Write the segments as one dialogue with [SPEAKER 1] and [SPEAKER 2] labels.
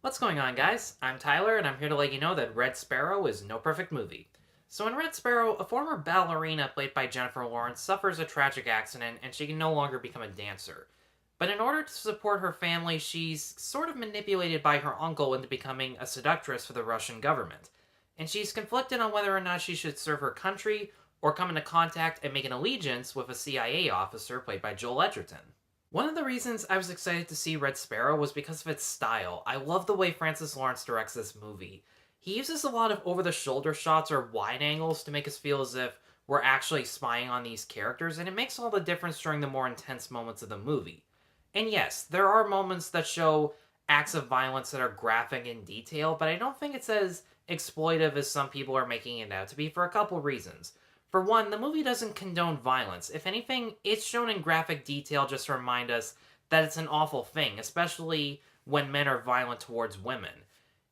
[SPEAKER 1] What's going on, guys? I'm Tyler, and I'm here to let you know that Red Sparrow is no perfect movie. So, in Red Sparrow, a former ballerina played by Jennifer Lawrence suffers a tragic accident and she can no longer become a dancer. But in order to support her family, she's sort of manipulated by her uncle into becoming a seductress for the Russian government. And she's conflicted on whether or not she should serve her country or come into contact and make an allegiance with a CIA officer played by Joel Edgerton. One of the reasons I was excited to see Red Sparrow was because of its style. I love the way Francis Lawrence directs this movie. He uses a lot of over the shoulder shots or wide angles to make us feel as if we're actually spying on these characters, and it makes all the difference during the more intense moments of the movie. And yes, there are moments that show acts of violence that are graphic in detail, but I don't think it's as exploitive as some people are making it out to be for a couple reasons. For one, the movie doesn't condone violence. If anything, it's shown in graphic detail just to remind us that it's an awful thing, especially when men are violent towards women.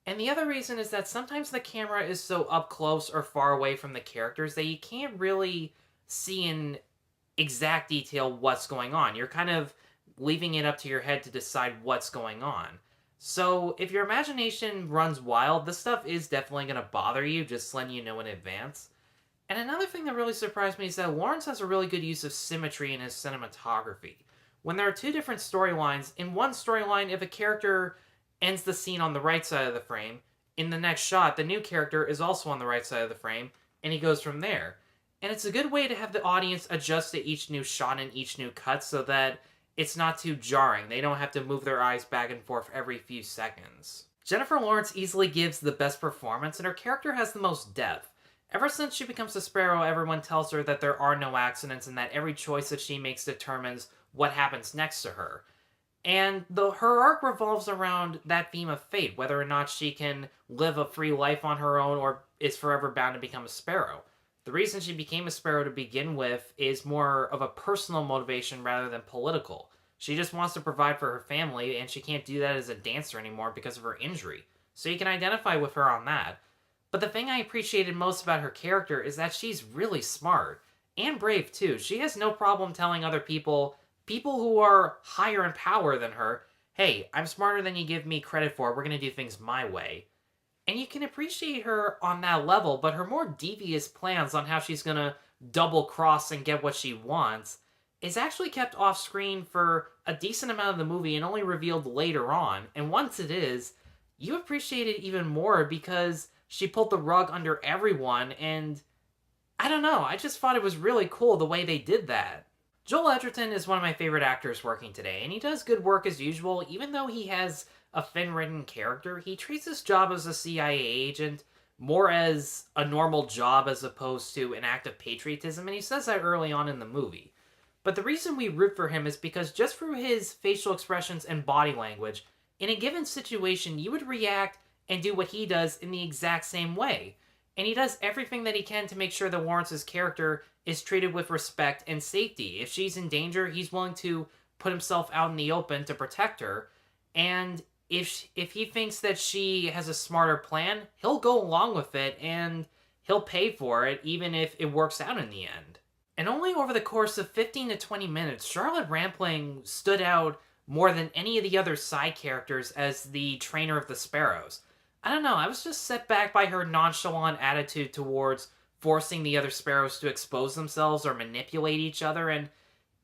[SPEAKER 1] And the other reason is that sometimes the camera is so up close or far away from the characters that you can't really see in exact detail what's going on. You're kind of leaving it up to your head to decide what's going on. So, if your imagination runs wild, this stuff is definitely going to bother you, just letting you know in advance. And another thing that really surprised me is that Lawrence has a really good use of symmetry in his cinematography. When there are two different storylines, in one storyline, if a character ends the scene on the right side of the frame, in the next shot, the new character is also on the right side of the frame, and he goes from there. And it's a good way to have the audience adjust to each new shot and each new cut so that it's not too jarring. They don't have to move their eyes back and forth every few seconds. Jennifer Lawrence easily gives the best performance, and her character has the most depth. Ever since she becomes a sparrow, everyone tells her that there are no accidents and that every choice that she makes determines what happens next to her. And her arc revolves around that theme of fate, whether or not she can live a free life on her own or is forever bound to become a sparrow. The reason she became a sparrow to begin with is more of a personal motivation rather than political. She just wants to provide for her family, and she can't do that as a dancer anymore because of her injury. So you can identify with her on that. But the thing I appreciated most about her character is that she's really smart. And brave, too. She has no problem telling other people who are higher in power than her, hey, I'm smarter than you give me credit for, we're going to do things my way. And you can appreciate her on that level, but her more devious plans on how she's going to double cross and get what she wants is actually kept off screen for a decent amount of the movie and only revealed later on. And once it is, you appreciate it even more because she pulled the rug under everyone, and I don't know, I just thought it was really cool the way they did that. Joel Edgerton is one of my favorite actors working today, and he does good work as usual. Even though he has a thin-written character, he treats his job as a CIA agent more as a normal job as opposed to an act of patriotism, and he says that early on in the movie. But the reason we root for him is because just through his facial expressions and body language, in a given situation, you would react and do what he does in the exact same way. And he does everything that he can to make sure that Lawrence's character is treated with respect and safety. If she's in danger, he's willing to put himself out in the open to protect her. And if he thinks that she has a smarter plan, he'll go along with it and he'll pay for it even if it works out in the end. And only over the course of 15 to 20 minutes, Charlotte Rampling stood out more than any of the other side characters as the trainer of the sparrows. I don't know, I was just set back by her nonchalant attitude towards forcing the other sparrows to expose themselves or manipulate each other, and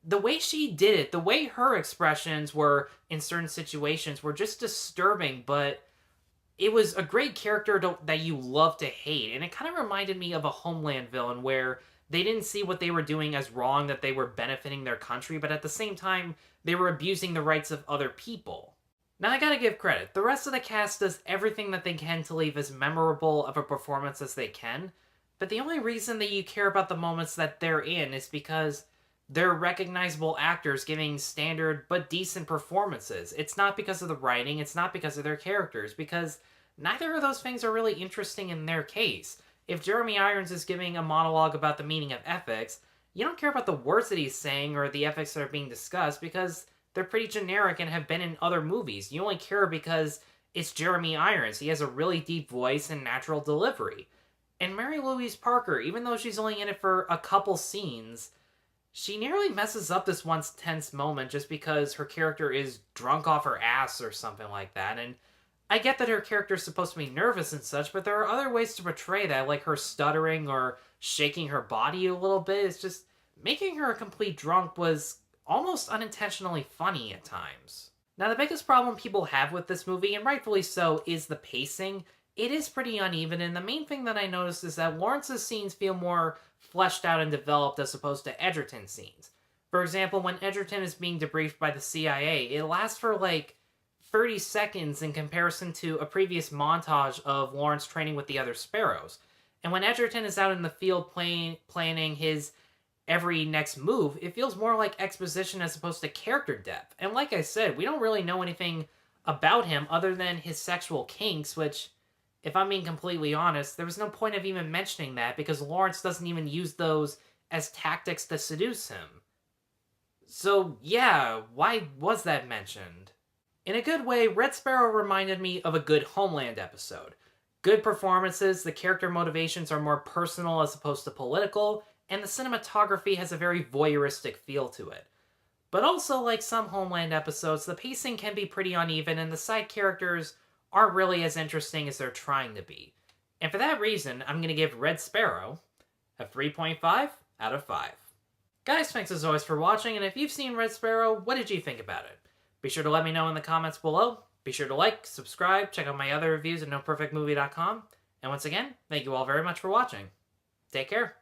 [SPEAKER 1] the way she did it, the way her expressions were in certain situations were just disturbing, but it was a great character that you love to hate, and it kind of reminded me of a Homeland villain where they didn't see what they were doing as wrong, that they were benefiting their country, but at the same time, they were abusing the rights of other people. Now, I gotta give credit. The rest of the cast does everything that they can to leave as memorable of a performance as they can, but the only reason that you care about the moments that they're in is because they're recognizable actors giving standard but decent performances. It's not because of the writing, it's not because of their characters, because neither of those things are really interesting in their case. If Jeremy Irons is giving a monologue about the meaning of ethics, you don't care about the words that he's saying or the ethics that are being discussed because they're pretty generic and have been in other movies. You only care because it's Jeremy Irons. He has a really deep voice and natural delivery. And Mary-Louise Parker, even though she's only in it for a couple scenes, she nearly messes up this once tense moment just because her character is drunk off her ass or something like that. And I get that her character's supposed to be nervous and such, but there are other ways to portray that, like her stuttering or shaking her body a little bit. It's just making her a complete drunk was almost unintentionally funny at times. Now, the biggest problem people have with this movie, and rightfully so, is the pacing. It is pretty uneven, and the main thing that I noticed is that Lawrence's scenes feel more fleshed out and developed as opposed to Edgerton's scenes. For example, when Edgerton is being debriefed by the CIA, it lasts for like 30 seconds in comparison to a previous montage of Lawrence training with the other Sparrows. And when Edgerton is out in the field planning his every next move, it feels more like exposition as opposed to character depth. And like I said, we don't really know anything about him other than his sexual kinks, which, if I'm being completely honest, there was no point of even mentioning that because Lawrence doesn't even use those as tactics to seduce him. So yeah, why was that mentioned? In a good way, Red Sparrow reminded me of a good Homeland episode. Good performances, the character motivations are more personal as opposed to political, and the cinematography has a very voyeuristic feel to it. But also, like some Homeland episodes, the pacing can be pretty uneven and the side characters aren't really as interesting as they're trying to be. And for that reason, I'm going to give Red Sparrow a 3.5 out of 5. Guys, thanks as always for watching, and if you've seen Red Sparrow, what did you think about it? Be sure to let me know in the comments below. Be sure to like, subscribe, check out my other reviews at noperfectmovie.com. And once again, thank you all very much for watching. Take care.